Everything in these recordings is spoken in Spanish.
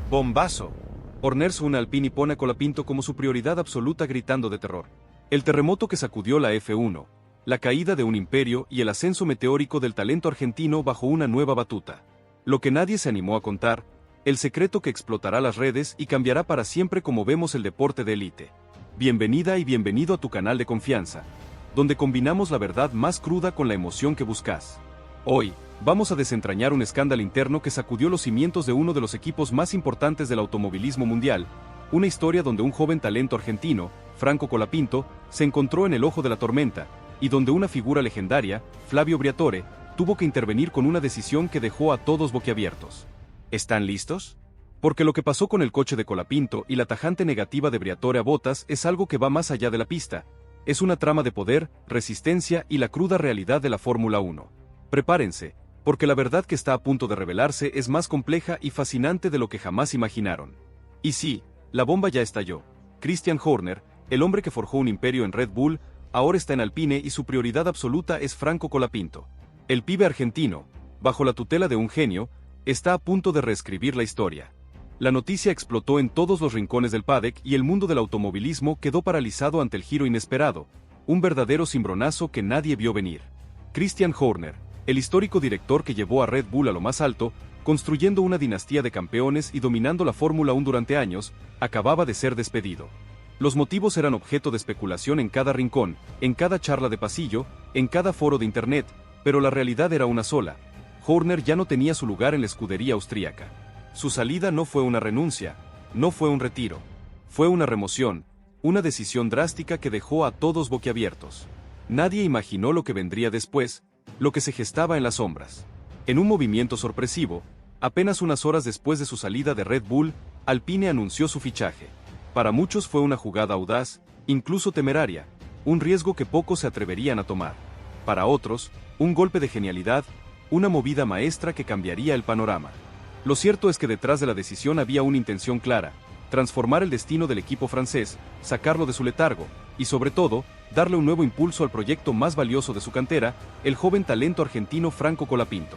Bombazo. Horner une Alpine y pone a Colapinto como su prioridad absoluta gritando de terror. El terremoto que sacudió la F1, la caída de un imperio y el ascenso meteórico del talento argentino bajo una nueva batuta. Lo que nadie se animó a contar, el secreto que explotará las redes y cambiará para siempre como vemos el deporte de élite. Bienvenida y bienvenido a tu canal de confianza, donde combinamos la verdad más cruda con la emoción que buscas. Hoy, vamos a desentrañar un escándalo interno que sacudió los cimientos de uno de los equipos más importantes del automovilismo mundial, una historia donde un joven talento argentino, Franco Colapinto, se encontró en el ojo de la tormenta, y donde una figura legendaria, Flavio Briatore, tuvo que intervenir con una decisión que dejó a todos boquiabiertos. ¿Están listos? Porque lo que pasó con el coche de Colapinto y la tajante negativa de Briatore a Bottas es algo que va más allá de la pista. Es una trama de poder, resistencia y la cruda realidad de la Fórmula 1. Prepárense, porque la verdad que está a punto de revelarse es más compleja y fascinante de lo que jamás imaginaron. Y sí, la bomba ya estalló. Christian Horner, el hombre que forjó un imperio en Red Bull, ahora está en Alpine y su prioridad absoluta es Franco Colapinto. El pibe argentino, bajo la tutela de un genio, está a punto de reescribir la historia. La noticia explotó en todos los rincones del paddock y el mundo del automovilismo quedó paralizado ante el giro inesperado, un verdadero cimbronazo que nadie vio venir. Christian Horner, el histórico director que llevó a Red Bull a lo más alto, construyendo una dinastía de campeones y dominando la Fórmula 1 durante años, acababa de ser despedido. Los motivos eran objeto de especulación en cada rincón, en cada charla de pasillo, en cada foro de internet, pero la realidad era una sola. Horner ya no tenía su lugar en la escudería austríaca. Su salida no fue una renuncia, no fue un retiro. Fue una remoción, una decisión drástica que dejó a todos boquiabiertos. Nadie imaginó lo que vendría después, lo que se gestaba en las sombras. En un movimiento sorpresivo, apenas unas horas después de su salida de Red Bull, Alpine anunció su fichaje. Para muchos fue una jugada audaz, incluso temeraria, un riesgo que pocos se atreverían a tomar. Para otros, un golpe de genialidad, una movida maestra que cambiaría el panorama. Lo cierto es que detrás de la decisión había una intención clara: transformar el destino del equipo francés, sacarlo de su letargo, y sobre todo, darle un nuevo impulso al proyecto más valioso de su cantera, el joven talento argentino Franco Colapinto.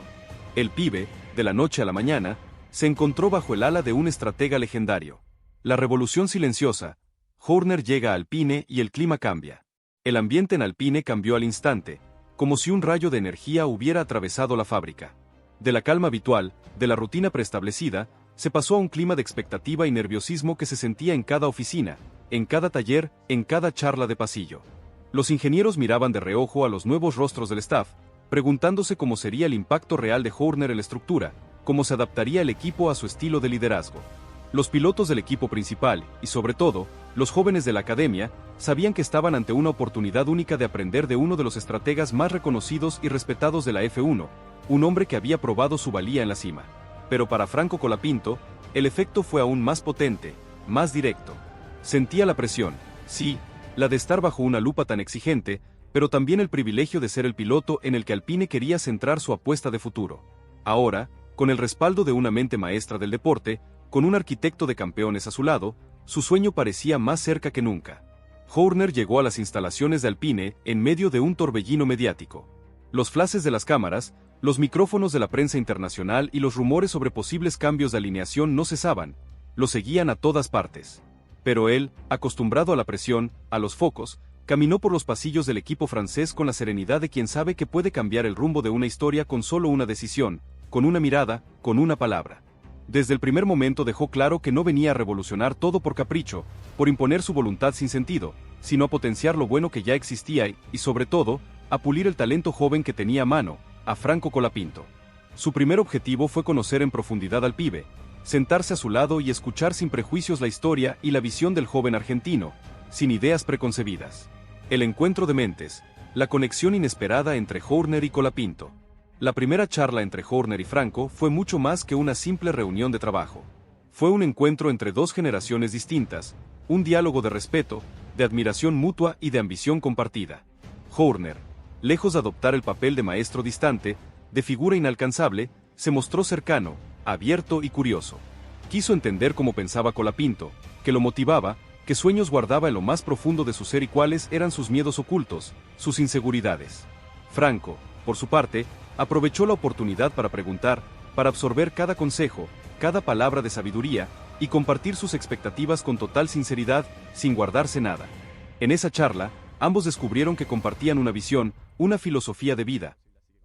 El pibe, de la noche a la mañana, se encontró bajo el ala de un estratega legendario. La revolución silenciosa. Horner llega a Alpine y el clima cambia. El ambiente en Alpine cambió al instante, como si un rayo de energía hubiera atravesado la fábrica. De la calma habitual, de la rutina preestablecida, se pasó a un clima de expectativa y nerviosismo que se sentía en cada oficina, en cada taller, en cada charla de pasillo. Los ingenieros miraban de reojo a los nuevos rostros del staff, preguntándose cómo sería el impacto real de Horner en la estructura, cómo se adaptaría el equipo a su estilo de liderazgo. Los pilotos del equipo principal, y sobre todo, los jóvenes de la academia, sabían que estaban ante una oportunidad única de aprender de uno de los estrategas más reconocidos y respetados de la F1, un hombre que había probado su valía en la cima. Pero para Franco Colapinto, el efecto fue aún más potente, más directo. Sentía la presión, sí, la de estar bajo una lupa tan exigente, pero también el privilegio de ser el piloto en el que Alpine quería centrar su apuesta de futuro. Ahora, con el respaldo de una mente maestra del deporte, con un arquitecto de campeones a su lado, su sueño parecía más cerca que nunca. Horner llegó a las instalaciones de Alpine en medio de un torbellino mediático. Los flashes de las cámaras, los micrófonos de la prensa internacional y los rumores sobre posibles cambios de alineación no cesaban, lo seguían a todas partes. Pero él, acostumbrado a la presión, a los focos, caminó por los pasillos del equipo francés con la serenidad de quien sabe que puede cambiar el rumbo de una historia con solo una decisión, con una mirada, con una palabra. Desde el primer momento dejó claro que no venía a revolucionar todo por capricho, por imponer su voluntad sin sentido, sino a potenciar lo bueno que ya existía y, sobre todo, a pulir el talento joven que tenía a mano, a Franco Colapinto. Su primer objetivo fue conocer en profundidad al pibe, sentarse a su lado y escuchar sin prejuicios la historia y la visión del joven argentino, sin ideas preconcebidas. El encuentro de mentes, la conexión inesperada entre Horner y Colapinto. La primera charla entre Horner y Franco fue mucho más que una simple reunión de trabajo. Fue un encuentro entre dos generaciones distintas, un diálogo de respeto, de admiración mutua y de ambición compartida. Horner, lejos de adoptar el papel de maestro distante, de figura inalcanzable, se mostró cercano, abierto y curioso. Quiso entender cómo pensaba Colapinto, qué lo motivaba, qué sueños guardaba en lo más profundo de su ser y cuáles eran sus miedos ocultos, sus inseguridades. Franco, por su parte, aprovechó la oportunidad para preguntar, para absorber cada consejo, cada palabra de sabiduría, y compartir sus expectativas con total sinceridad, sin guardarse nada. En esa charla, ambos descubrieron que compartían una visión, una filosofía de vida.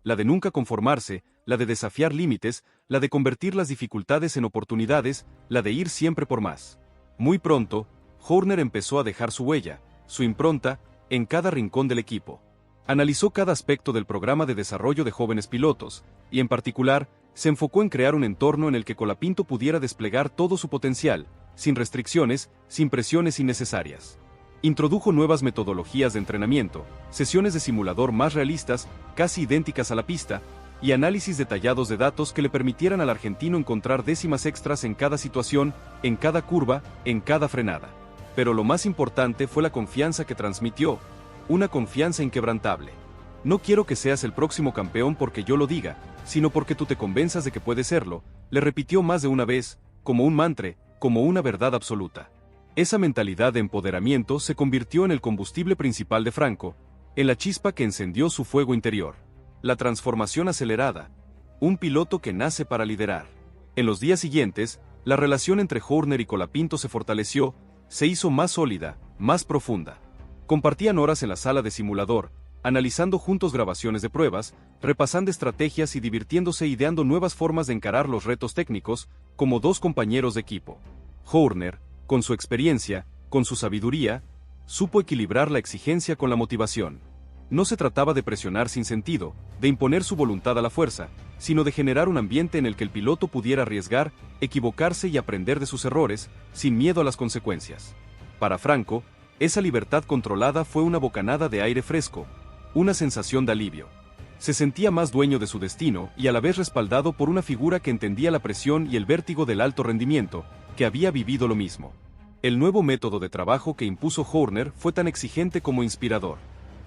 La de nunca conformarse, la de desafiar límites, la de convertir las dificultades en oportunidades, la de ir siempre por más. Muy pronto, Horner empezó a dejar su huella, su impronta, en cada rincón del equipo. Analizó cada aspecto del programa de desarrollo de jóvenes pilotos, y en particular, se enfocó en crear un entorno en el que Colapinto pudiera desplegar todo su potencial, sin restricciones, sin presiones innecesarias. Introdujo nuevas metodologías de entrenamiento, sesiones de simulador más realistas, casi idénticas a la pista, y análisis detallados de datos que le permitieran al argentino encontrar décimas extras en cada situación, en cada curva, en cada frenada. Pero lo más importante fue la confianza que transmitió, una confianza inquebrantable. No quiero que seas el próximo campeón porque yo lo diga, sino porque tú te convenzas de que puedes serlo, le repitió más de una vez, como un mantra, como una verdad absoluta. Esa mentalidad de empoderamiento se convirtió en el combustible principal de Franco, en la chispa que encendió su fuego interior. La transformación acelerada. Un piloto que nace para liderar. En los días siguientes, la relación entre Horner y Colapinto se fortaleció, se hizo más sólida, más profunda. Compartían horas en la sala de simulador, analizando juntos grabaciones de pruebas, repasando estrategias y divirtiéndose ideando nuevas formas de encarar los retos técnicos, como dos compañeros de equipo. Horner, con su experiencia, con su sabiduría, supo equilibrar la exigencia con la motivación. No se trataba de presionar sin sentido, de imponer su voluntad a la fuerza, sino de generar un ambiente en el que el piloto pudiera arriesgar, equivocarse y aprender de sus errores, sin miedo a las consecuencias. Para Franco, esa libertad controlada fue una bocanada de aire fresco, una sensación de alivio. Se sentía más dueño de su destino y a la vez respaldado por una figura que entendía la presión y el vértigo del alto rendimiento, que había vivido lo mismo. El nuevo método de trabajo que impuso Horner fue tan exigente como inspirador.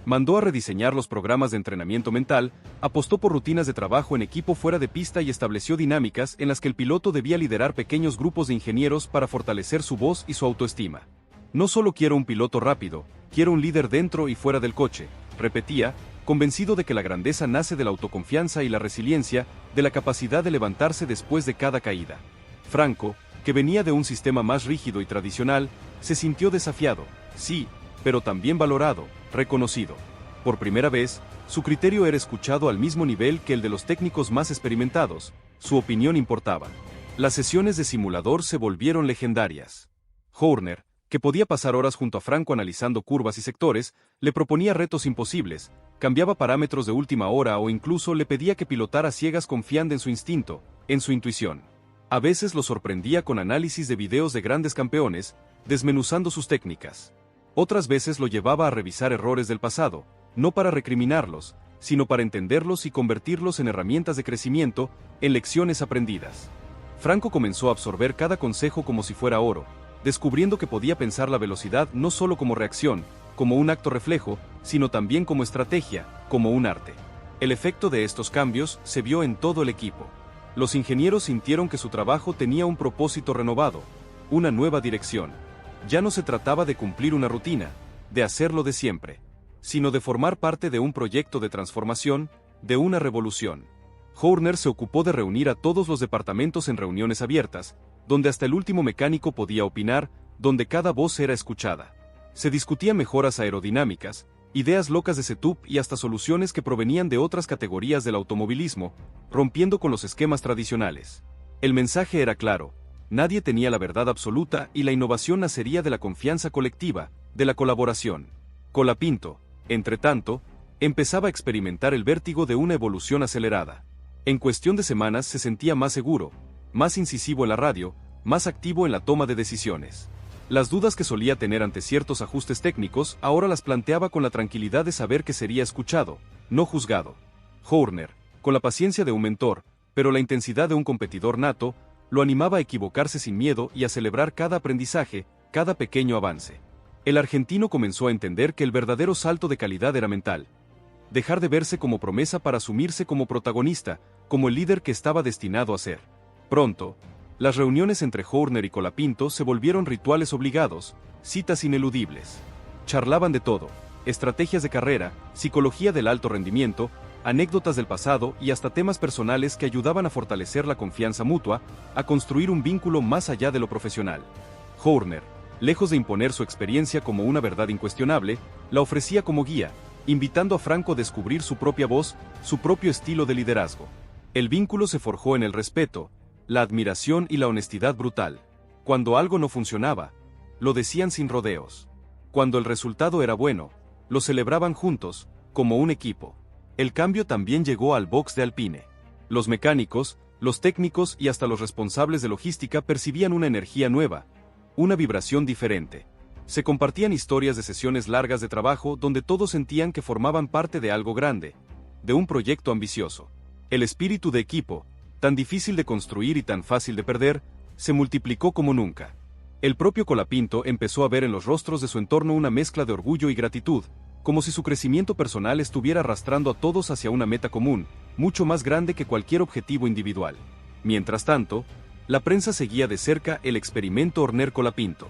Mandó a rediseñar los programas de entrenamiento mental, apostó por rutinas de trabajo en equipo fuera de pista y estableció dinámicas en las que el piloto debía liderar pequeños grupos de ingenieros para fortalecer su voz y su autoestima. No solo quiero un piloto rápido, quiero un líder dentro y fuera del coche, repetía, convencido de que la grandeza nace de la autoconfianza y la resiliencia, de la capacidad de levantarse después de cada caída. Franco, que venía de un sistema más rígido y tradicional, se sintió desafiado, sí, pero también valorado, reconocido. Por primera vez, su criterio era escuchado al mismo nivel que el de los técnicos más experimentados, su opinión importaba. Las sesiones de simulador se volvieron legendarias. Horner, que podía pasar horas junto a Franco analizando curvas y sectores, le proponía retos imposibles, cambiaba parámetros de última hora o incluso le pedía que pilotara ciegas confiando en su instinto, en su intuición. A veces lo sorprendía con análisis de videos de grandes campeones, desmenuzando sus técnicas. Otras veces lo llevaba a revisar errores del pasado, no para recriminarlos, sino para entenderlos y convertirlos en herramientas de crecimiento, en lecciones aprendidas. Franco comenzó a absorber cada consejo como si fuera oro, descubriendo que podía pensar la velocidad no solo como reacción, como un acto reflejo, sino también como estrategia, como un arte. El efecto de estos cambios se vio en todo el equipo. Los ingenieros sintieron que su trabajo tenía un propósito renovado, una nueva dirección. Ya no se trataba de cumplir una rutina, de hacerlo de siempre, sino de formar parte de un proyecto de transformación, de una revolución. Horner se ocupó de reunir a todos los departamentos en reuniones abiertas, donde hasta el último mecánico podía opinar, donde cada voz era escuchada. Se discutían mejoras aerodinámicas, ideas locas de setup y hasta soluciones que provenían de otras categorías del automovilismo, rompiendo con los esquemas tradicionales. El mensaje era claro: nadie tenía la verdad absoluta y la innovación nacería de la confianza colectiva, de la colaboración. Colapinto, entre tanto, empezaba a experimentar el vértigo de una evolución acelerada. En cuestión de semanas se sentía más seguro, más incisivo en la radio, más activo en la toma de decisiones. Las dudas que solía tener ante ciertos ajustes técnicos ahora las planteaba con la tranquilidad de saber que sería escuchado, no juzgado. Horner, con la paciencia de un mentor, pero la intensidad de un competidor nato, lo animaba a equivocarse sin miedo y a celebrar cada aprendizaje, cada pequeño avance. El argentino comenzó a entender que el verdadero salto de calidad era mental. Dejar de verse como promesa para asumirse como protagonista, como el líder que estaba destinado a ser. Pronto, las reuniones entre Horner y Colapinto se volvieron rituales obligados, citas ineludibles. Charlaban de todo: estrategias de carrera, psicología del alto rendimiento, anécdotas del pasado y hasta temas personales que ayudaban a fortalecer la confianza mutua, a construir un vínculo más allá de lo profesional. Horner, lejos de imponer su experiencia como una verdad incuestionable, la ofrecía como guía, invitando a Franco a descubrir su propia voz, su propio estilo de liderazgo. El vínculo se forjó en el respeto, la admiración y la honestidad brutal. Cuando algo no funcionaba, lo decían sin rodeos. Cuando el resultado era bueno, lo celebraban juntos, como un equipo. El cambio también llegó al box de Alpine. Los mecánicos, los técnicos y hasta los responsables de logística percibían una energía nueva, una vibración diferente. Se compartían historias de sesiones largas de trabajo donde todos sentían que formaban parte de algo grande, de un proyecto ambicioso. El espíritu de equipo, tan difícil de construir y tan fácil de perder, se multiplicó como nunca. El propio Colapinto empezó a ver en los rostros de su entorno una mezcla de orgullo y gratitud, como si su crecimiento personal estuviera arrastrando a todos hacia una meta común, mucho más grande que cualquier objetivo individual. Mientras tanto, la prensa seguía de cerca el experimento Horner Colapinto.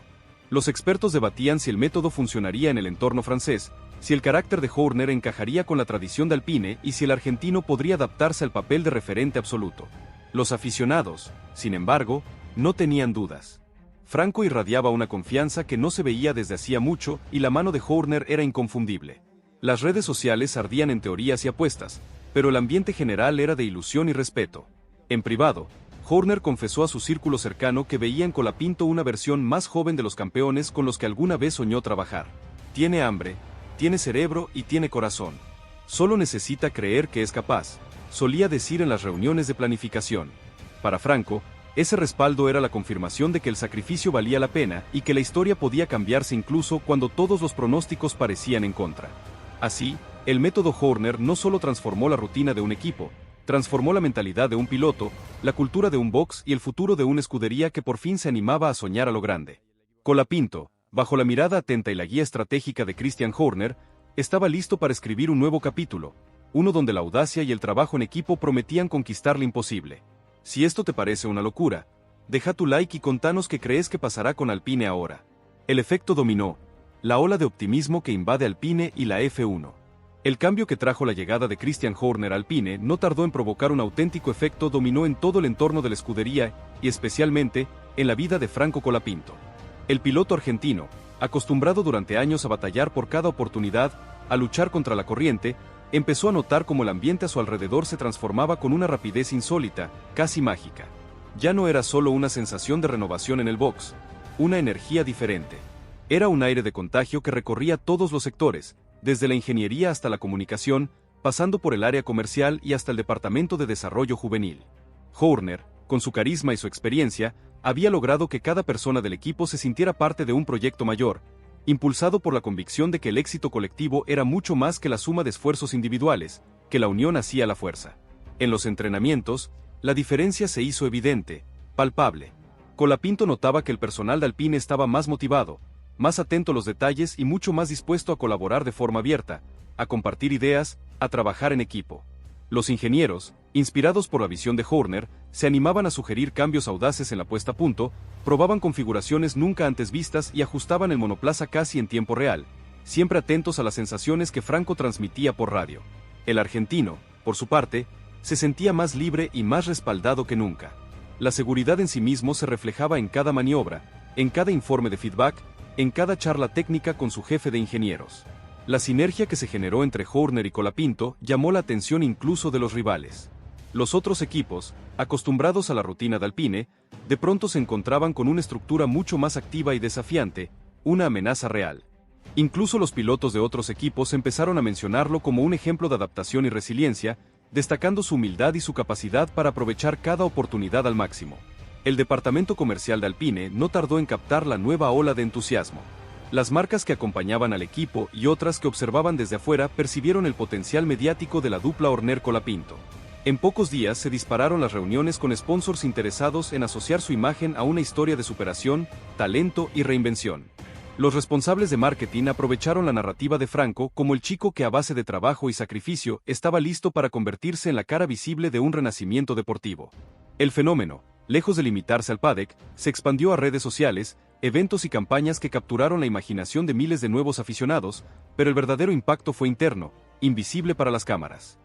Los expertos debatían si el método funcionaría en el entorno francés, si el carácter de Horner encajaría con la tradición de Alpine y si el argentino podría adaptarse al papel de referente absoluto. Los aficionados, sin embargo, no tenían dudas. Franco irradiaba una confianza que no se veía desde hacía mucho y la mano de Horner era inconfundible. Las redes sociales ardían en teorías y apuestas, pero el ambiente general era de ilusión y respeto. En privado, Horner confesó a su círculo cercano que veía en Colapinto una versión más joven de los campeones con los que alguna vez soñó trabajar. Tiene hambre, tiene cerebro y tiene corazón. Solo necesita creer que es capaz, solía decir en las reuniones de planificación. Para Franco, ese respaldo era la confirmación de que el sacrificio valía la pena y que la historia podía cambiarse incluso cuando todos los pronósticos parecían en contra. Así, el método Horner no solo transformó la rutina de un equipo, transformó la mentalidad de un piloto, la cultura de un box y el futuro de una escudería que por fin se animaba a soñar a lo grande. Colapinto, bajo la mirada atenta y la guía estratégica de Christian Horner, estaba listo para escribir un nuevo capítulo, uno donde la audacia y el trabajo en equipo prometían conquistar lo imposible. Si esto te parece una locura, deja tu like y contanos qué crees que pasará con Alpine ahora. El efecto dominó, la ola de optimismo que invade Alpine y la F1. El cambio que trajo la llegada de Christian Horner a Alpine no tardó en provocar un auténtico efecto dominó en todo el entorno de la escudería y especialmente en la vida de Franco Colapinto. El piloto argentino, acostumbrado durante años a batallar por cada oportunidad, a luchar contra la corriente, empezó a notar cómo el ambiente a su alrededor se transformaba con una rapidez insólita, casi mágica. Ya no era solo una sensación de renovación en el box, una energía diferente. Era un aire de contagio que recorría todos los sectores, desde la ingeniería hasta la comunicación, pasando por el área comercial y hasta el departamento de desarrollo juvenil. Horner, con su carisma y su experiencia, había logrado que cada persona del equipo se sintiera parte de un proyecto mayor, impulsado por la convicción de que el éxito colectivo era mucho más que la suma de esfuerzos individuales, que la unión hacía la fuerza. En los entrenamientos, la diferencia se hizo evidente, palpable. Colapinto notaba que el personal de Alpine estaba más motivado, más atento a los detalles y mucho más dispuesto a colaborar de forma abierta, a compartir ideas, a trabajar en equipo. Los ingenieros, inspirados por la visión de Horner, se animaban a sugerir cambios audaces en la puesta a punto, probaban configuraciones nunca antes vistas y ajustaban el monoplaza casi en tiempo real, siempre atentos a las sensaciones que Franco transmitía por radio. El argentino, por su parte, se sentía más libre y más respaldado que nunca. La seguridad en sí mismo se reflejaba en cada maniobra, en cada informe de feedback, en cada charla técnica con su jefe de ingenieros. La sinergia que se generó entre Horner y Colapinto llamó la atención incluso de los rivales. Los otros equipos, acostumbrados a la rutina de Alpine, de pronto se encontraban con una estructura mucho más activa y desafiante, una amenaza real. Incluso los pilotos de otros equipos empezaron a mencionarlo como un ejemplo de adaptación y resiliencia, destacando su humildad y su capacidad para aprovechar cada oportunidad al máximo. El departamento comercial de Alpine no tardó en captar la nueva ola de entusiasmo. Las marcas que acompañaban al equipo y otras que observaban desde afuera percibieron el potencial mediático de la dupla Horner-Colapinto. En pocos días se dispararon las reuniones con sponsors interesados en asociar su imagen a una historia de superación, talento y reinvención. Los responsables de marketing aprovecharon la narrativa de Franco como el chico que a base de trabajo y sacrificio estaba listo para convertirse en la cara visible de un renacimiento deportivo. El fenómeno, lejos de limitarse al paddock, se expandió a redes sociales, eventos y campañas que capturaron la imaginación de miles de nuevos aficionados, pero el verdadero impacto fue interno, invisible para las cámaras.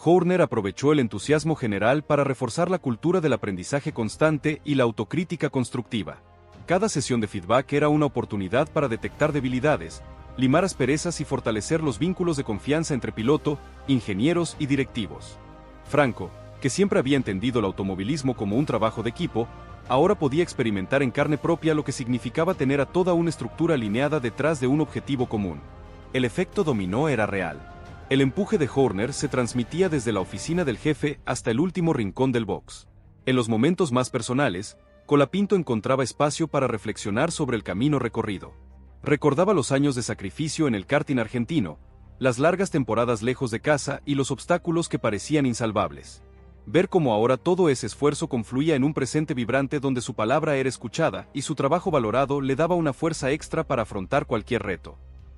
Horner aprovechó el entusiasmo general para reforzar la cultura del aprendizaje constante y la autocrítica constructiva. Cada sesión de feedback era una oportunidad para detectar debilidades, limar asperezas y fortalecer los vínculos de confianza entre piloto, ingenieros y directivos. Franco, que siempre había entendido el automovilismo como un trabajo de equipo, ahora podía experimentar en carne propia lo que significaba tener a toda una estructura alineada detrás de un objetivo común. El efecto dominó era real. El empuje de Horner se transmitía desde la oficina del jefe hasta el último rincón del box. En los momentos más personales, Colapinto encontraba espacio para reflexionar sobre el camino recorrido. Recordaba los años de sacrificio en el karting argentino, las largas temporadas lejos de casa y los obstáculos que parecían insalvables. Ver cómo ahora todo ese esfuerzo confluía en un presente vibrante donde su palabra era escuchada y su trabajo valorado le daba una fuerza extra para afrontar cualquier reto.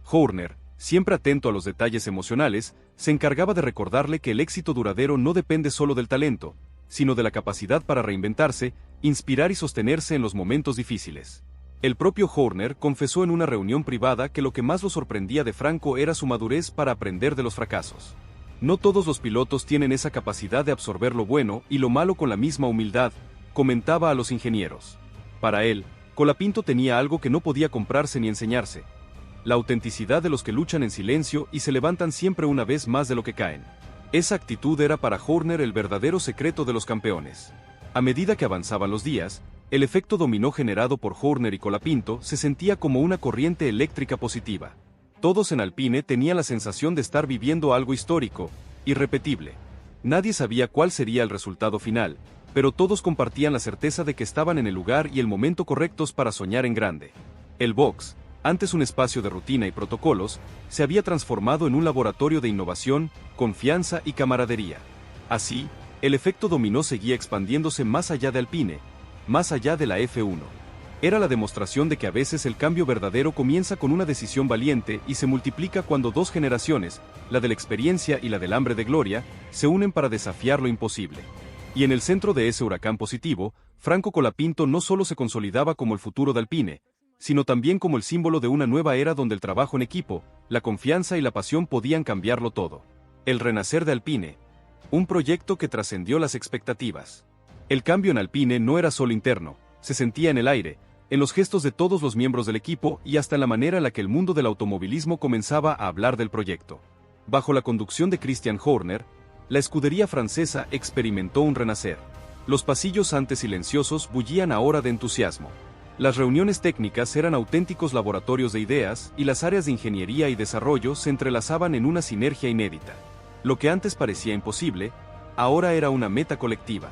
Horner, siempre atento a los detalles emocionales, se encargaba de recordarle que el éxito duradero no depende solo del talento, sino de la capacidad para reinventarse, inspirar y sostenerse en los momentos difíciles. El propio Horner confesó en una reunión privada que lo que más lo sorprendía de Franco era su madurez para aprender de los fracasos. No todos los pilotos tienen esa capacidad de absorber lo bueno y lo malo con la misma humildad, comentaba a los ingenieros. Para él, Colapinto tenía algo que no podía comprarse ni enseñarse: la autenticidad de los que luchan en silencio y se levantan siempre una vez más de lo que caen. Esa actitud era para Horner el verdadero secreto de los campeones. A medida que avanzaban los días, el efecto dominó generado por Horner y Colapinto se sentía como una corriente eléctrica positiva. Todos en Alpine tenían la sensación de estar viviendo algo histórico, irrepetible. Nadie sabía cuál sería el resultado final, pero todos compartían la certeza de que estaban en el lugar y el momento correctos para soñar en grande. El box, antes un espacio de rutina y protocolos, se había transformado en un laboratorio de innovación, confianza y camaradería. Así, el efecto dominó seguía expandiéndose más allá de Alpine, más allá de la F1. Era la demostración de que a veces el cambio verdadero comienza con una decisión valiente y se multiplica cuando dos generaciones, la de la experiencia y la del hambre de gloria, se unen para desafiar lo imposible. Y en el centro de ese huracán positivo, Franco Colapinto no solo se consolidaba como el futuro de Alpine, sino también como el símbolo de una nueva era donde el trabajo en equipo, la confianza y la pasión podían cambiarlo todo. El renacer de Alpine. Un proyecto que trascendió las expectativas. El cambio en Alpine no era solo interno, se sentía en el aire, en los gestos de todos los miembros del equipo y hasta en la manera en la que el mundo del automovilismo comenzaba a hablar del proyecto. Bajo la conducción de Christian Horner, la escudería francesa experimentó un renacer. Los pasillos antes silenciosos bullían ahora de entusiasmo. Las reuniones técnicas eran auténticos laboratorios de ideas y las áreas de ingeniería y desarrollo se entrelazaban en una sinergia inédita. Lo que antes parecía imposible, ahora era una meta colectiva.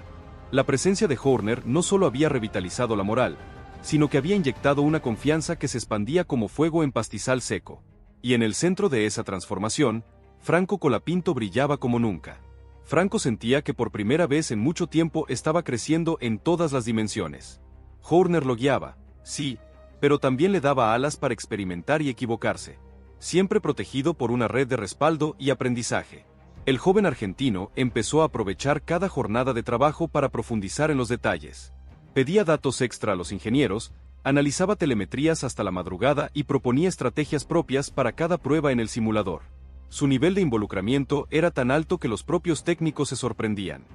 La presencia de Horner no solo había revitalizado la moral, sino que había inyectado una confianza que se expandía como fuego en pastizal seco. Y en el centro de esa transformación, Franco Colapinto brillaba como nunca. Franco sentía que por primera vez en mucho tiempo estaba creciendo en todas las dimensiones. Horner lo guiaba, sí, pero también le daba alas para experimentar y equivocarse, siempre protegido por una red de respaldo y aprendizaje. El joven argentino empezó a aprovechar cada jornada de trabajo para profundizar en los detalles. Pedía datos extra a los ingenieros, analizaba telemetrías hasta la madrugada y proponía estrategias propias para cada prueba en el simulador. Su nivel de involucramiento era tan alto que los propios técnicos se sorprendían.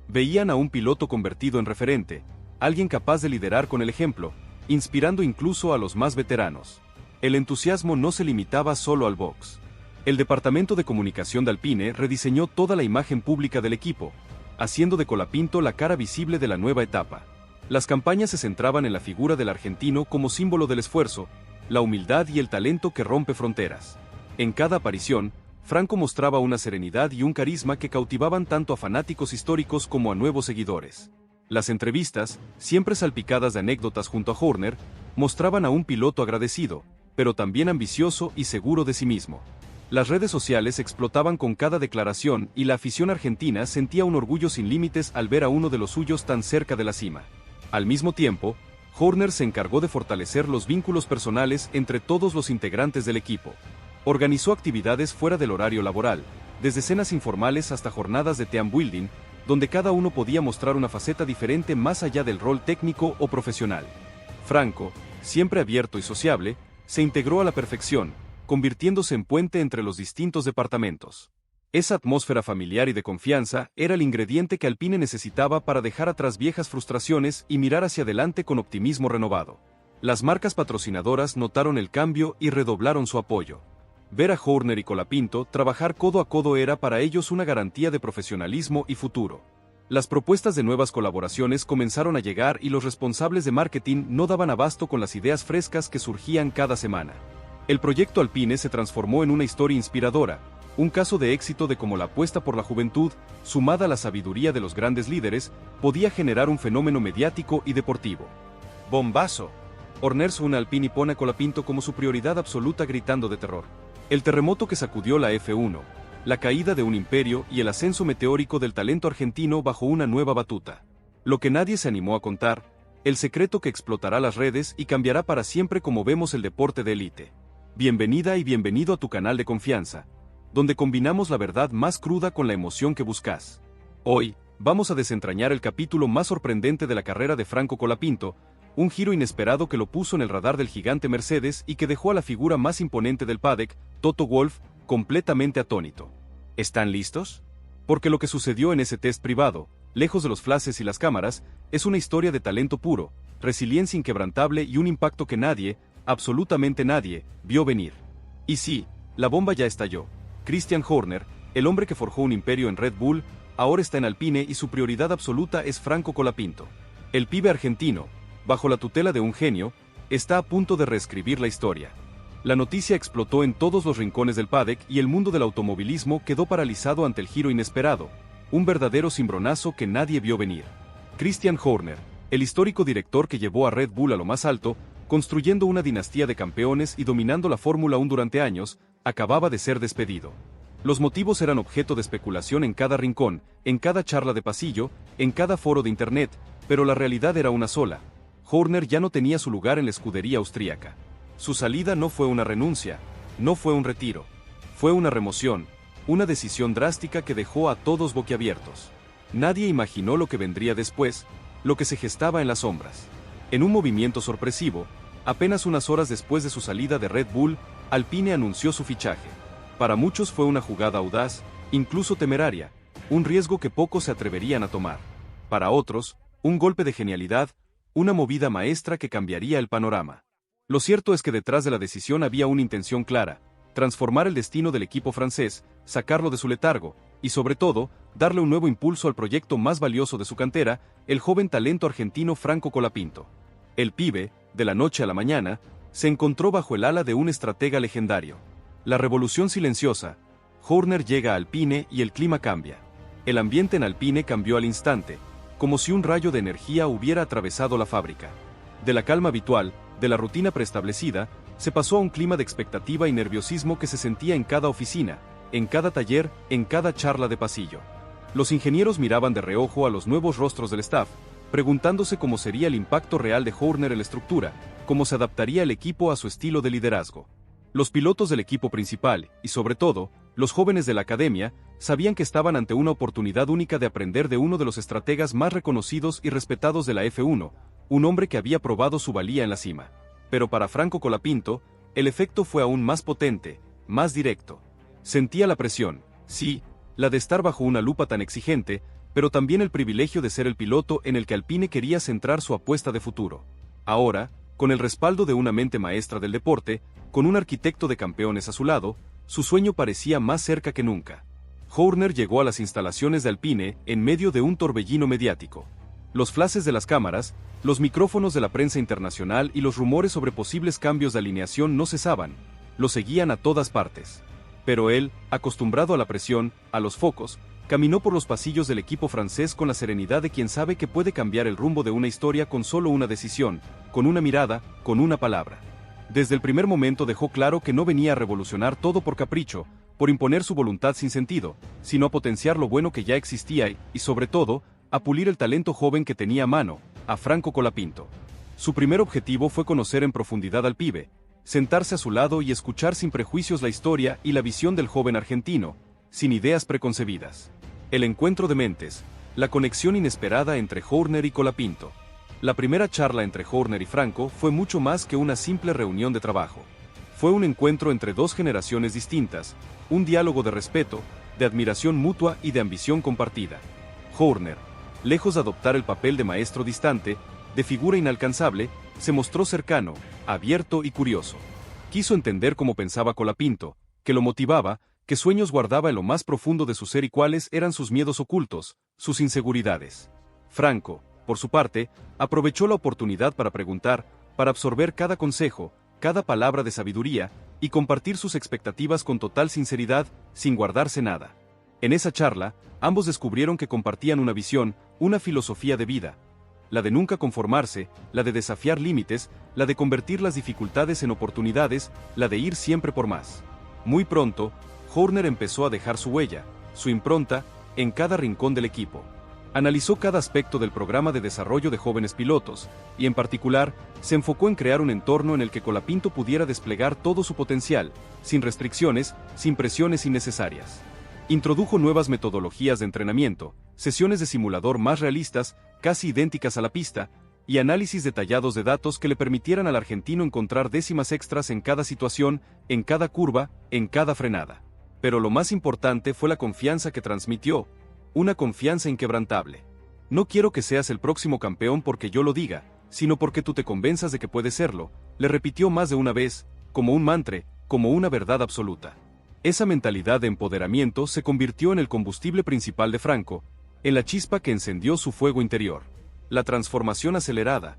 Veían a un piloto convertido en referente, alguien capaz de liderar con el ejemplo, inspirando incluso a los más veteranos. El entusiasmo no se limitaba solo al box. El departamento de comunicación de Alpine rediseñó toda la imagen pública del equipo, haciendo de Colapinto la cara visible de la nueva etapa. Las campañas se centraban en la figura del argentino como símbolo del esfuerzo, la humildad y el talento que rompe fronteras. En cada aparición, Franco mostraba una serenidad y un carisma que cautivaban tanto a fanáticos históricos como a nuevos seguidores. Las entrevistas, siempre salpicadas de anécdotas junto a Horner, mostraban a un piloto agradecido, pero también ambicioso y seguro de sí mismo. Las redes sociales explotaban con cada declaración y la afición argentina sentía un orgullo sin límites al ver a uno de los suyos tan cerca de la cima. Al mismo tiempo, Horner se encargó de fortalecer los vínculos personales entre todos los integrantes del equipo. Organizó actividades fuera del horario laboral, desde cenas informales hasta jornadas de team building, donde cada uno podía mostrar una faceta diferente más allá del rol técnico o profesional. Franco, siempre abierto y sociable, se integró a la perfección, convirtiéndose en puente entre los distintos departamentos. Esa atmósfera familiar y de confianza era el ingrediente que Alpine necesitaba para dejar atrás viejas frustraciones y mirar hacia adelante con optimismo renovado. Las marcas patrocinadoras notaron el cambio y redoblaron su apoyo. Ver a Horner y Colapinto trabajar codo a codo era para ellos una garantía de profesionalismo y futuro. Las propuestas de nuevas colaboraciones comenzaron a llegar y los responsables de marketing no daban abasto con las ideas frescas que surgían cada semana. El proyecto Alpine se transformó en una historia inspiradora, un caso de éxito de cómo la apuesta por la juventud, sumada a la sabiduría de los grandes líderes, podía generar un fenómeno mediático y deportivo. ¡Bombazo! Horner une a Alpine y pone a Colapinto como su prioridad absoluta gritando de terror. El terremoto que sacudió la F1, la caída de un imperio y el ascenso meteórico del talento argentino bajo una nueva batuta. Lo que nadie se animó a contar, el secreto que explotará las redes y cambiará para siempre como vemos el deporte de élite. Bienvenida y bienvenido a tu canal de confianza, donde combinamos la verdad más cruda con la emoción que buscas. Hoy, vamos a desentrañar el capítulo más sorprendente de la carrera de Franco Colapinto, un giro inesperado que lo puso en el radar del gigante Mercedes y que dejó a la figura más imponente del paddock, Toto Wolff, completamente atónito. ¿Están listos? Porque lo que sucedió en ese test privado, lejos de los flashes y las cámaras, es una historia de talento puro, resiliencia inquebrantable y un impacto que nadie, absolutamente nadie, vio venir. Y sí, la bomba ya estalló. Christian Horner, el hombre que forjó un imperio en Red Bull, ahora está en Alpine y su prioridad absoluta es Franco Colapinto. El pibe argentino, bajo la tutela de un genio, está a punto de reescribir la historia. La noticia explotó en todos los rincones del paddock y el mundo del automovilismo quedó paralizado ante el giro inesperado, un verdadero cimbronazo que nadie vio venir. Christian Horner, el histórico director que llevó a Red Bull a lo más alto, construyendo una dinastía de campeones y dominando la Fórmula 1 durante años, acababa de ser despedido. Los motivos eran objeto de especulación en cada rincón, en cada charla de pasillo, en cada foro de internet, pero la realidad era una sola. Horner ya no tenía su lugar en la escudería austríaca. Su salida no fue una renuncia, no fue un retiro, fue una remoción, una decisión drástica que dejó a todos boquiabiertos. Nadie imaginó lo que vendría después, lo que se gestaba en las sombras. En un movimiento sorpresivo, apenas unas horas después de su salida de Red Bull, Alpine anunció su fichaje. Para muchos fue una jugada audaz, incluso temeraria, un riesgo que pocos se atreverían a tomar. Para otros, un golpe de genialidad, una movida maestra que cambiaría el panorama. Lo cierto es que detrás de la decisión había una intención clara: transformar el destino del equipo francés, sacarlo de su letargo, y sobre todo, darle un nuevo impulso al proyecto más valioso de su cantera, el joven talento argentino Franco Colapinto. El pibe, de la noche a la mañana, se encontró bajo el ala de un estratega legendario. La revolución silenciosa. Horner llega a Alpine y el clima cambia. El ambiente en Alpine cambió al instante, como si un rayo de energía hubiera atravesado la fábrica. De la calma habitual, de la rutina preestablecida, se pasó a un clima de expectativa y nerviosismo que se sentía en cada oficina, en cada taller, en cada charla de pasillo. Los ingenieros miraban de reojo a los nuevos rostros del staff, preguntándose cómo sería el impacto real de Horner en la estructura, cómo se adaptaría el equipo a su estilo de liderazgo. Los pilotos del equipo principal, y sobre todo, los jóvenes de la academia, sabían que estaban ante una oportunidad única de aprender de uno de los estrategas más reconocidos y respetados de la F1, un hombre que había probado su valía en la cima. Pero para Franco Colapinto, el efecto fue aún más potente, más directo. Sentía la presión, sí, la de estar bajo una lupa tan exigente, pero también el privilegio de ser el piloto en el que Alpine quería centrar su apuesta de futuro. Ahora, con el respaldo de una mente maestra del deporte, con un arquitecto de campeones a su lado, su sueño parecía más cerca que nunca. Horner llegó a las instalaciones de Alpine en medio de un torbellino mediático. Los flashes de las cámaras, los micrófonos de la prensa internacional y los rumores sobre posibles cambios de alineación no cesaban, lo seguían a todas partes. Pero él, acostumbrado a la presión, a los focos, caminó por los pasillos del equipo francés con la serenidad de quien sabe que puede cambiar el rumbo de una historia con solo una decisión, con una mirada, con una palabra. Desde el primer momento dejó claro que no venía a revolucionar todo por capricho, por imponer su voluntad sin sentido, sino a potenciar lo bueno que ya existía y, sobre todo, a pulir el talento joven que tenía a mano, a Franco Colapinto. Su primer objetivo fue conocer en profundidad al pibe, sentarse a su lado y escuchar sin prejuicios la historia y la visión del joven argentino, sin ideas preconcebidas. El encuentro de mentes, la conexión inesperada entre Horner y Colapinto. La primera charla entre Horner y Franco fue mucho más que una simple reunión de trabajo. Fue un encuentro entre dos generaciones distintas, un diálogo de respeto, de admiración mutua y de ambición compartida. Horner, lejos de adoptar el papel de maestro distante, de figura inalcanzable, se mostró cercano, abierto y curioso. Quiso entender cómo pensaba Colapinto, qué lo motivaba, qué sueños guardaba en lo más profundo de su ser y cuáles eran sus miedos ocultos, sus inseguridades. Franco, por su parte, aprovechó la oportunidad para preguntar, para absorber cada consejo, cada palabra de sabiduría, y compartir sus expectativas con total sinceridad, sin guardarse nada. En esa charla, ambos descubrieron que compartían una visión, una filosofía de vida. La de nunca conformarse, la de desafiar límites, la de convertir las dificultades en oportunidades, la de ir siempre por más. Muy pronto, Horner empezó a dejar su huella, su impronta, en cada rincón del equipo. Analizó cada aspecto del programa de desarrollo de jóvenes pilotos, y en particular, se enfocó en crear un entorno en el que Colapinto pudiera desplegar todo su potencial, sin restricciones, sin presiones innecesarias. Introdujo nuevas metodologías de entrenamiento, sesiones de simulador más realistas, casi idénticas a la pista, y análisis detallados de datos que le permitieran al argentino encontrar décimas extras en cada situación, en cada curva, en cada frenada. Pero lo más importante fue la confianza que transmitió, una confianza inquebrantable. No quiero que seas el próximo campeón porque yo lo diga, sino porque tú te convenzas de que puedes serlo, le repitió más de una vez, como un mantra, como una verdad absoluta. Esa mentalidad de empoderamiento se convirtió en el combustible principal de Franco, en la chispa que encendió su fuego interior. La transformación acelerada.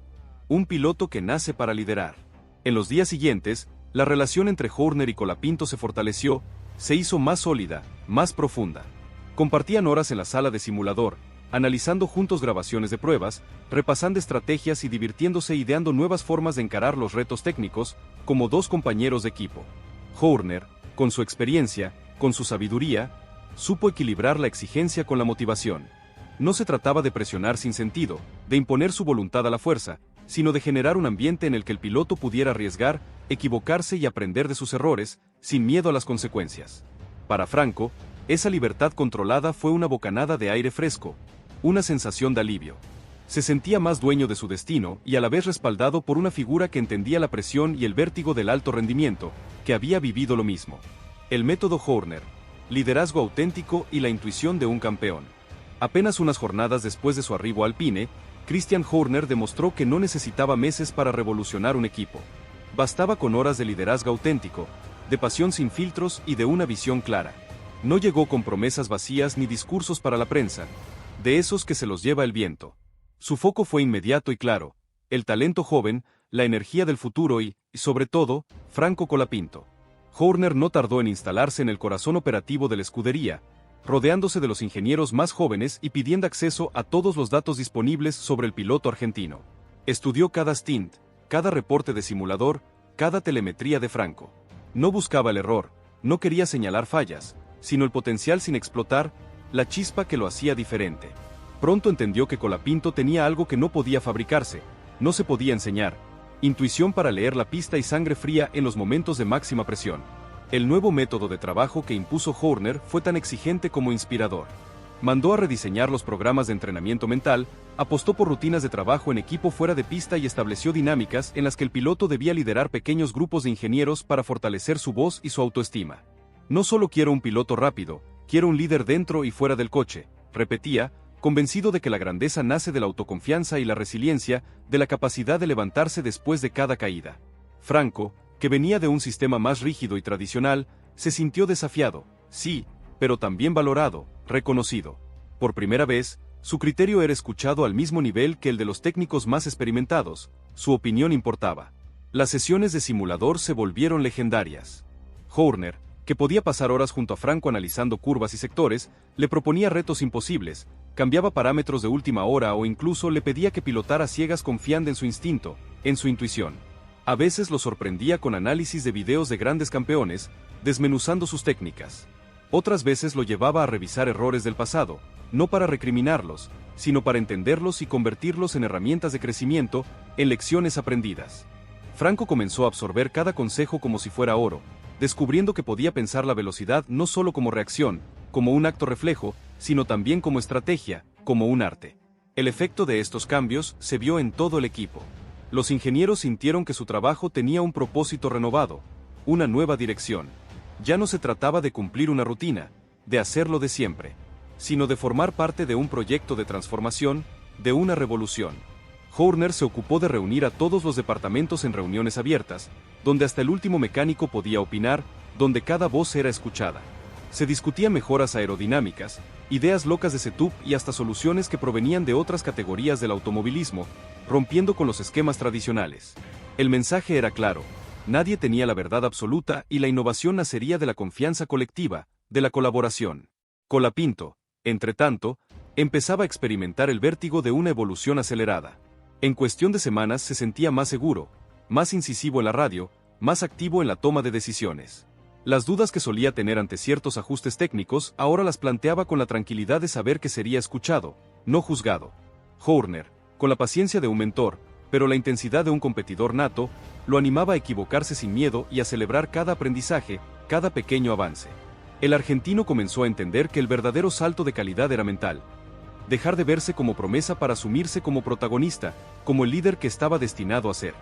Un piloto que nace para liderar. En los días siguientes, la relación entre Horner y Colapinto se fortaleció, se hizo más sólida, más profunda. Compartían horas en la sala de simulador, analizando juntos grabaciones de pruebas, repasando estrategias y divirtiéndose ideando nuevas formas de encarar los retos técnicos, como dos compañeros de equipo. Horner, con su experiencia, con su sabiduría, supo equilibrar la exigencia con la motivación. No se trataba de presionar sin sentido, de imponer su voluntad a la fuerza, sino de generar un ambiente en el que el piloto pudiera arriesgar, equivocarse y aprender de sus errores, sin miedo a las consecuencias. Para Franco, esa libertad controlada fue una bocanada de aire fresco, una sensación de alivio. Se sentía más dueño de su destino y a la vez respaldado por una figura que entendía la presión y el vértigo del alto rendimiento, que había vivido lo mismo. El método Horner, liderazgo auténtico y la intuición de un campeón. Apenas unas jornadas después de su arribo a Alpine, Christian Horner demostró que no necesitaba meses para revolucionar un equipo. Bastaba con horas de liderazgo auténtico, de pasión sin filtros y de una visión clara. No llegó con promesas vacías ni discursos para la prensa, de esos que se los lleva el viento. Su foco fue inmediato y claro, el talento joven, la energía del futuro y, sobre todo, Franco Colapinto. Horner no tardó en instalarse en el corazón operativo de la escudería, rodeándose de los ingenieros más jóvenes y pidiendo acceso a todos los datos disponibles sobre el piloto argentino. Estudió cada stint, cada reporte de simulador, cada telemetría de Franco. No buscaba el error, no quería señalar fallas, sino el potencial sin explotar, la chispa que lo hacía diferente. Pronto entendió que Colapinto tenía algo que no podía fabricarse, no se podía enseñar: intuición para leer la pista y sangre fría en los momentos de máxima presión. El nuevo método de trabajo que impuso Horner fue tan exigente como inspirador. Mandó a rediseñar los programas de entrenamiento mental, apostó por rutinas de trabajo en equipo fuera de pista y estableció dinámicas en las que el piloto debía liderar pequeños grupos de ingenieros para fortalecer su voz y su autoestima. No solo quiero un piloto rápido, quiero un líder dentro y fuera del coche, repetía, convencido de que la grandeza nace de la autoconfianza y la resiliencia, de la capacidad de levantarse después de cada caída. Franco, que venía de un sistema más rígido y tradicional, se sintió desafiado, sí, pero también valorado, reconocido. Por primera vez, su criterio era escuchado al mismo nivel que el de los técnicos más experimentados, su opinión importaba. Las sesiones de simulador se volvieron legendarias. Horner, que podía pasar horas junto a Franco analizando curvas y sectores, le proponía retos imposibles, cambiaba parámetros de última hora o incluso le pedía que pilotara ciegas confiando en su instinto, en su intuición. A veces lo sorprendía con análisis de videos de grandes campeones, desmenuzando sus técnicas. Otras veces lo llevaba a revisar errores del pasado, no para recriminarlos, sino para entenderlos y convertirlos en herramientas de crecimiento, en lecciones aprendidas. Franco comenzó a absorber cada consejo como si fuera oro, descubriendo que podía pensar la velocidad no solo como reacción, como un acto reflejo, sino también como estrategia, como un arte. El efecto de estos cambios se vio en todo el equipo. Los ingenieros sintieron que su trabajo tenía un propósito renovado, una nueva dirección. Ya no se trataba de cumplir una rutina, de hacerlo de siempre, sino de formar parte de un proyecto de transformación, de una revolución. Horner se ocupó de reunir a todos los departamentos en reuniones abiertas, donde hasta el último mecánico podía opinar, donde cada voz era escuchada. Se discutían mejoras aerodinámicas, ideas locas de setup y hasta soluciones que provenían de otras categorías del automovilismo, rompiendo con los esquemas tradicionales. El mensaje era claro: nadie tenía la verdad absoluta y la innovación nacería de la confianza colectiva, de la colaboración. Colapinto, entre tanto, empezaba a experimentar el vértigo de una evolución acelerada. En cuestión de semanas se sentía más seguro, más incisivo en la radio, más activo en la toma de decisiones. Las dudas que solía tener ante ciertos ajustes técnicos ahora las planteaba con la tranquilidad de saber que sería escuchado, no juzgado. Horner, con la paciencia de un mentor, pero la intensidad de un competidor nato, lo animaba a equivocarse sin miedo y a celebrar cada aprendizaje, cada pequeño avance. El argentino comenzó a entender que el verdadero salto de calidad era mental. Dejar de verse como promesa para asumirse como protagonista, como el líder que estaba destinado a ser.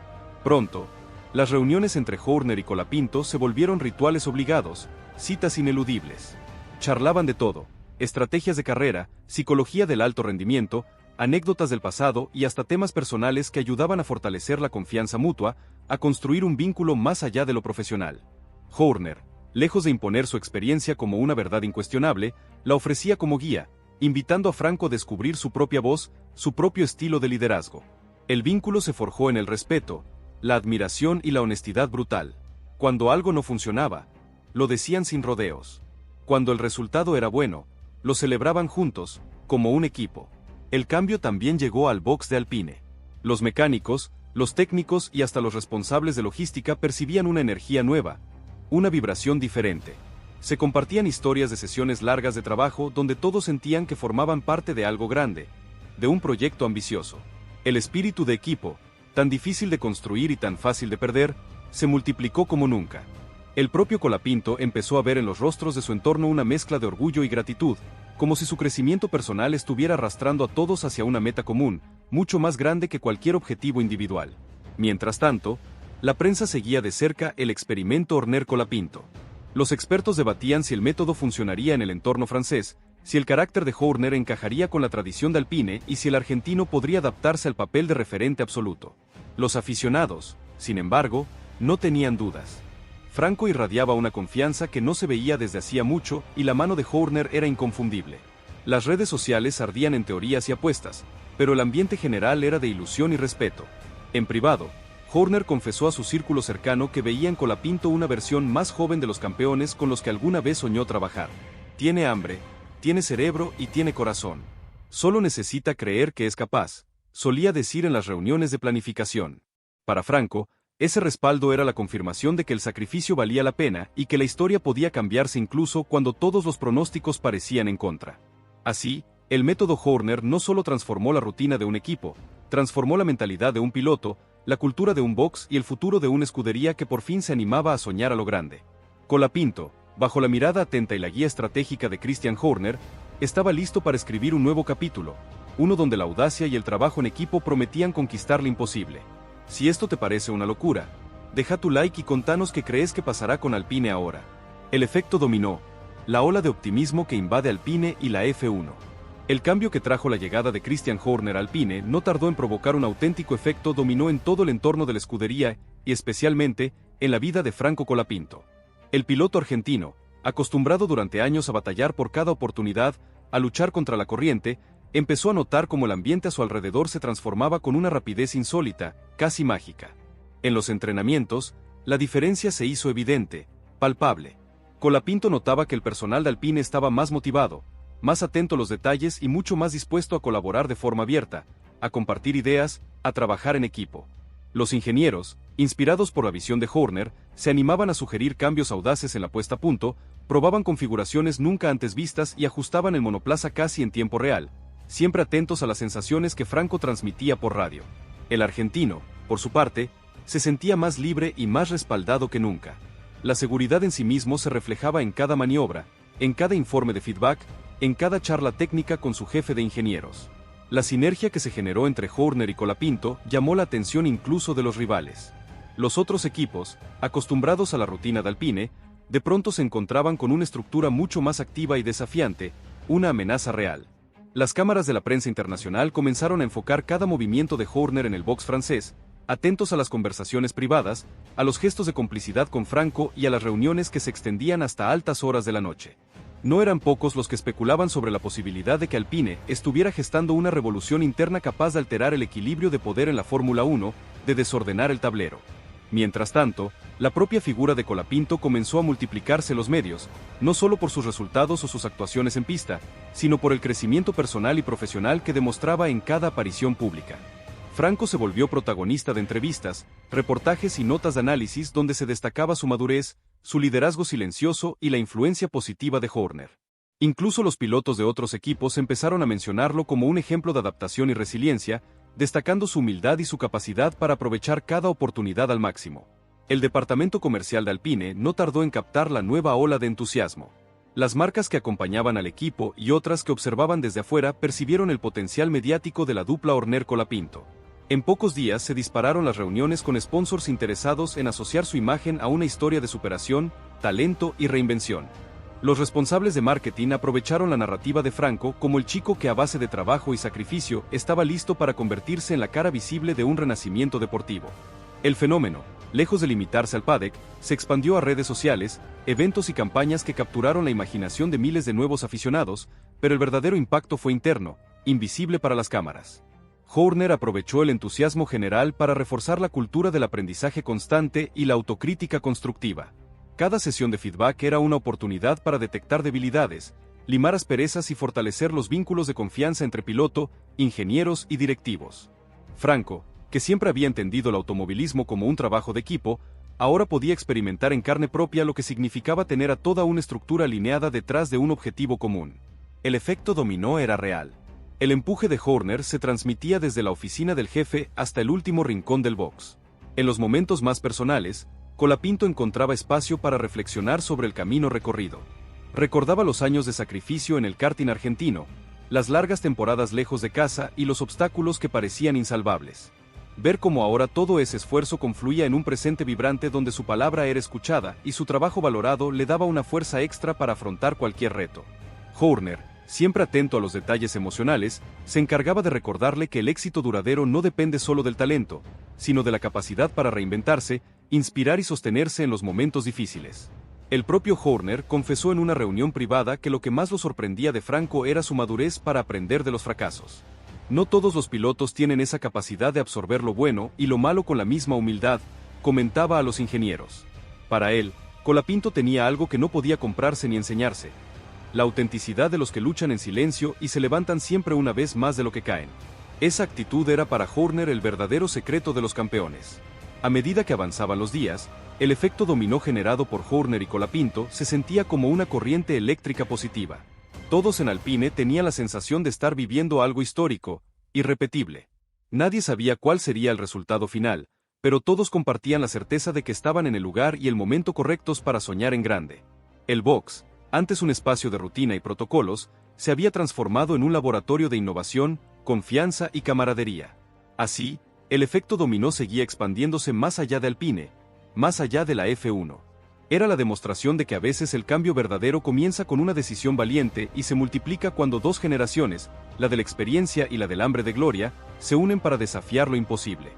Pronto, las reuniones entre Horner y Colapinto se volvieron rituales obligados, citas ineludibles. Charlaban de todo: estrategias de carrera, psicología del alto rendimiento, anécdotas del pasado y hasta temas personales que ayudaban a fortalecer la confianza mutua, a construir un vínculo más allá de lo profesional. Horner, lejos de imponer su experiencia como una verdad incuestionable, la ofrecía como guía, invitando a Franco a descubrir su propia voz, su propio estilo de liderazgo. El vínculo se forjó en el respeto, la admiración y la honestidad brutal. Cuando algo no funcionaba, lo decían sin rodeos. Cuando el resultado era bueno, lo celebraban juntos, como un equipo. El cambio también llegó al box de Alpine. Los mecánicos, los técnicos y hasta los responsables de logística percibían una energía nueva, una vibración diferente. Se compartían historias de sesiones largas de trabajo donde todos sentían que formaban parte de algo grande, de un proyecto ambicioso. El espíritu de equipo, tan difícil de construir y tan fácil de perder, se multiplicó como nunca. El propio Colapinto empezó a ver en los rostros de su entorno una mezcla de orgullo y gratitud, como si su crecimiento personal estuviera arrastrando a todos hacia una meta común, mucho más grande que cualquier objetivo individual. Mientras tanto, la prensa seguía de cerca el experimento Horner-Colapinto. Los expertos debatían si el método funcionaría en el entorno francés, si el carácter de Horner encajaría con la tradición de Alpine y si el argentino podría adaptarse al papel de referente absoluto. Los aficionados, sin embargo, no tenían dudas. Franco irradiaba una confianza que no se veía desde hacía mucho y la mano de Horner era inconfundible. Las redes sociales ardían en teorías y apuestas, pero el ambiente general era de ilusión y respeto. En privado, Horner confesó a su círculo cercano que veía en Colapinto una versión más joven de los campeones con los que alguna vez soñó trabajar. Tiene hambre, tiene cerebro y tiene corazón. Solo necesita creer que es capaz, solía decir en las reuniones de planificación. Para Franco, ese respaldo era la confirmación de que el sacrificio valía la pena y que la historia podía cambiarse incluso cuando todos los pronósticos parecían en contra. Así, el método Horner no solo transformó la rutina de un equipo, transformó la mentalidad de un piloto, la cultura de un box y el futuro de una escudería que por fin se animaba a soñar a lo grande. Colapinto, bajo la mirada atenta y la guía estratégica de Christian Horner, estaba listo para escribir un nuevo capítulo, uno donde la audacia y el trabajo en equipo prometían conquistar lo imposible. Si esto te parece una locura, deja tu like y contanos qué crees que pasará con Alpine ahora. El efecto dominó, la ola de optimismo que invade Alpine y la F1. El cambio que trajo la llegada de Christian Horner a Alpine no tardó en provocar un auténtico efecto dominó en todo el entorno de la escudería y especialmente en la vida de Franco Colapinto. El piloto argentino, acostumbrado durante años a batallar por cada oportunidad, a luchar contra la corriente, empezó a notar cómo el ambiente a su alrededor se transformaba con una rapidez insólita, casi mágica. En los entrenamientos, la diferencia se hizo evidente, palpable. Colapinto notaba que el personal de Alpine estaba más motivado, más atento a los detalles y mucho más dispuesto a colaborar de forma abierta, a compartir ideas, a trabajar en equipo. Los ingenieros, inspirados por la visión de Horner, se animaban a sugerir cambios audaces en la puesta a punto, probaban configuraciones nunca antes vistas y ajustaban el monoplaza casi en tiempo real, siempre atentos a las sensaciones que Franco transmitía por radio. El argentino, por su parte, se sentía más libre y más respaldado que nunca. La seguridad en sí mismo se reflejaba en cada maniobra, en cada informe de feedback, en cada charla técnica con su jefe de ingenieros. La sinergia que se generó entre Horner y Colapinto llamó la atención incluso de los rivales. Los otros equipos, acostumbrados a la rutina de Alpine, de pronto se encontraban con una estructura mucho más activa y desafiante, una amenaza real. Las cámaras de la prensa internacional comenzaron a enfocar cada movimiento de Horner en el box francés, atentos a las conversaciones privadas, a los gestos de complicidad con Franco y a las reuniones que se extendían hasta altas horas de la noche. No eran pocos los que especulaban sobre la posibilidad de que Alpine estuviera gestando una revolución interna capaz de alterar el equilibrio de poder en la Fórmula 1, de desordenar el tablero. Mientras tanto, la propia figura de Colapinto comenzó a multiplicarse en los medios, no solo por sus resultados o sus actuaciones en pista, sino por el crecimiento personal y profesional que demostraba en cada aparición pública. Franco se volvió protagonista de entrevistas, reportajes y notas de análisis donde se destacaba su madurez, su liderazgo silencioso y la influencia positiva de Horner. Incluso los pilotos de otros equipos empezaron a mencionarlo como un ejemplo de adaptación y resiliencia, destacando su humildad y su capacidad para aprovechar cada oportunidad al máximo. El departamento comercial de Alpine no tardó en captar la nueva ola de entusiasmo. Las marcas que acompañaban al equipo y otras que observaban desde afuera percibieron el potencial mediático de la dupla Horner-Colapinto. En pocos días se dispararon las reuniones con sponsors interesados en asociar su imagen a una historia de superación, talento y reinvención. Los responsables de marketing aprovecharon la narrativa de Franco como el chico que a base de trabajo y sacrificio estaba listo para convertirse en la cara visible de un renacimiento deportivo. El fenómeno, lejos de limitarse al paddock, se expandió a redes sociales, eventos y campañas que capturaron la imaginación de miles de nuevos aficionados, pero el verdadero impacto fue interno, invisible para las cámaras. Horner aprovechó el entusiasmo general para reforzar la cultura del aprendizaje constante y la autocrítica constructiva. Cada sesión de feedback era una oportunidad para detectar debilidades, limar asperezas y fortalecer los vínculos de confianza entre piloto, ingenieros y directivos. Franco, que siempre había entendido el automovilismo como un trabajo de equipo, ahora podía experimentar en carne propia lo que significaba tener a toda una estructura alineada detrás de un objetivo común. El efecto dominó era real. El empuje de Horner se transmitía desde la oficina del jefe hasta el último rincón del box. En los momentos más personales, Colapinto encontraba espacio para reflexionar sobre el camino recorrido. Recordaba los años de sacrificio en el karting argentino, las largas temporadas lejos de casa y los obstáculos que parecían insalvables. Ver cómo ahora todo ese esfuerzo confluía en un presente vibrante donde su palabra era escuchada y su trabajo valorado le daba una fuerza extra para afrontar cualquier reto. Horner, siempre atento a los detalles emocionales, se encargaba de recordarle que el éxito duradero no depende solo del talento, sino de la capacidad para reinventarse, inspirar y sostenerse en los momentos difíciles. El propio Horner confesó en una reunión privada que lo que más lo sorprendía de Franco era su madurez para aprender de los fracasos. No todos los pilotos tienen esa capacidad de absorber lo bueno y lo malo con la misma humildad, comentaba a los ingenieros. Para él, Colapinto tenía algo que no podía comprarse ni enseñarse: la autenticidad de los que luchan en silencio y se levantan siempre una vez más de lo que caen. Esa actitud era para Horner el verdadero secreto de los campeones. A medida que avanzaban los días, el efecto dominó generado por Horner y Colapinto se sentía como una corriente eléctrica positiva. Todos en Alpine tenían la sensación de estar viviendo algo histórico, irrepetible. Nadie sabía cuál sería el resultado final, pero todos compartían la certeza de que estaban en el lugar y el momento correctos para soñar en grande. El box, antes un espacio de rutina y protocolos, se había transformado en un laboratorio de innovación, confianza y camaradería. Así, el efecto dominó seguía expandiéndose más allá de Alpine, más allá de la F1. Era la demostración de que a veces el cambio verdadero comienza con una decisión valiente y se multiplica cuando dos generaciones, la de la experiencia y la del hambre de gloria, se unen para desafiar lo imposible.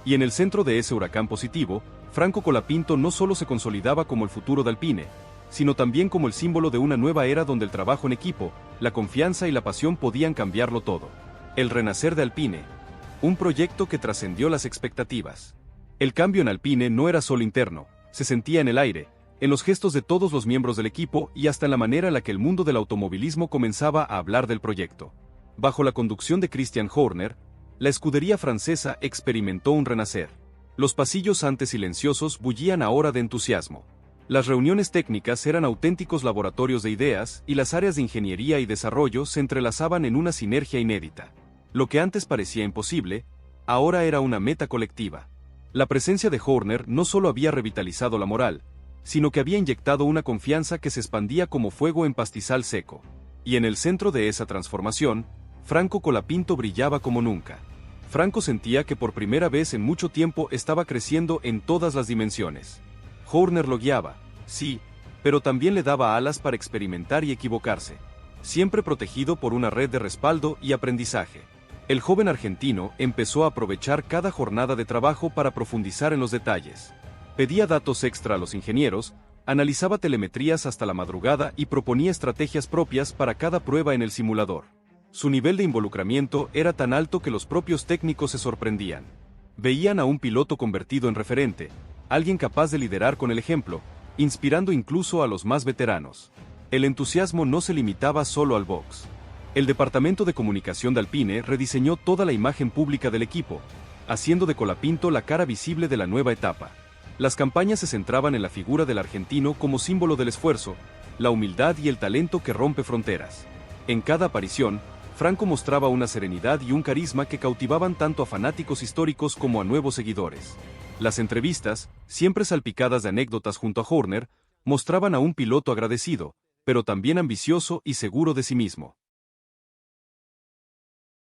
Y en el centro de ese huracán positivo, Franco Colapinto no solo se consolidaba como el futuro de Alpine, sino también como el símbolo de una nueva era donde el trabajo en equipo, la confianza y la pasión podían cambiarlo todo. El renacer de Alpine. Un proyecto que trascendió las expectativas. El cambio en Alpine no era solo interno, se sentía en el aire, en los gestos de todos los miembros del equipo y hasta en la manera en la que el mundo del automovilismo comenzaba a hablar del proyecto. Bajo la conducción de Christian Horner, la escudería francesa experimentó un renacer. Los pasillos antes silenciosos bullían ahora de entusiasmo. Las reuniones técnicas eran auténticos laboratorios de ideas y las áreas de ingeniería y desarrollo se entrelazaban en una sinergia inédita. Lo que antes parecía imposible, ahora era una meta colectiva. La presencia de Horner no solo había revitalizado la moral, sino que había inyectado una confianza que se expandía como fuego en pastizal seco. Y en el centro de esa transformación, Franco Colapinto brillaba como nunca. Franco sentía que por primera vez en mucho tiempo estaba creciendo en todas las dimensiones. Horner lo guiaba, sí, pero también le daba alas para experimentar y equivocarse, siempre protegido por una red de respaldo y aprendizaje. El joven argentino empezó a aprovechar cada jornada de trabajo para profundizar en los detalles. Pedía datos extra a los ingenieros, analizaba telemetrías hasta la madrugada y proponía estrategias propias para cada prueba en el simulador. Su nivel de involucramiento era tan alto que los propios técnicos se sorprendían. Veían a un piloto convertido en referente, alguien capaz de liderar con el ejemplo, inspirando incluso a los más veteranos. El entusiasmo no se limitaba solo al box. El departamento de comunicación de Alpine rediseñó toda la imagen pública del equipo, haciendo de Colapinto la cara visible de la nueva etapa. Las campañas se centraban en la figura del argentino como símbolo del esfuerzo, la humildad y el talento que rompe fronteras. En cada aparición, Franco mostraba una serenidad y un carisma que cautivaban tanto a fanáticos históricos como a nuevos seguidores. Las entrevistas, siempre salpicadas de anécdotas junto a Horner, mostraban a un piloto agradecido, pero también ambicioso y seguro de sí mismo.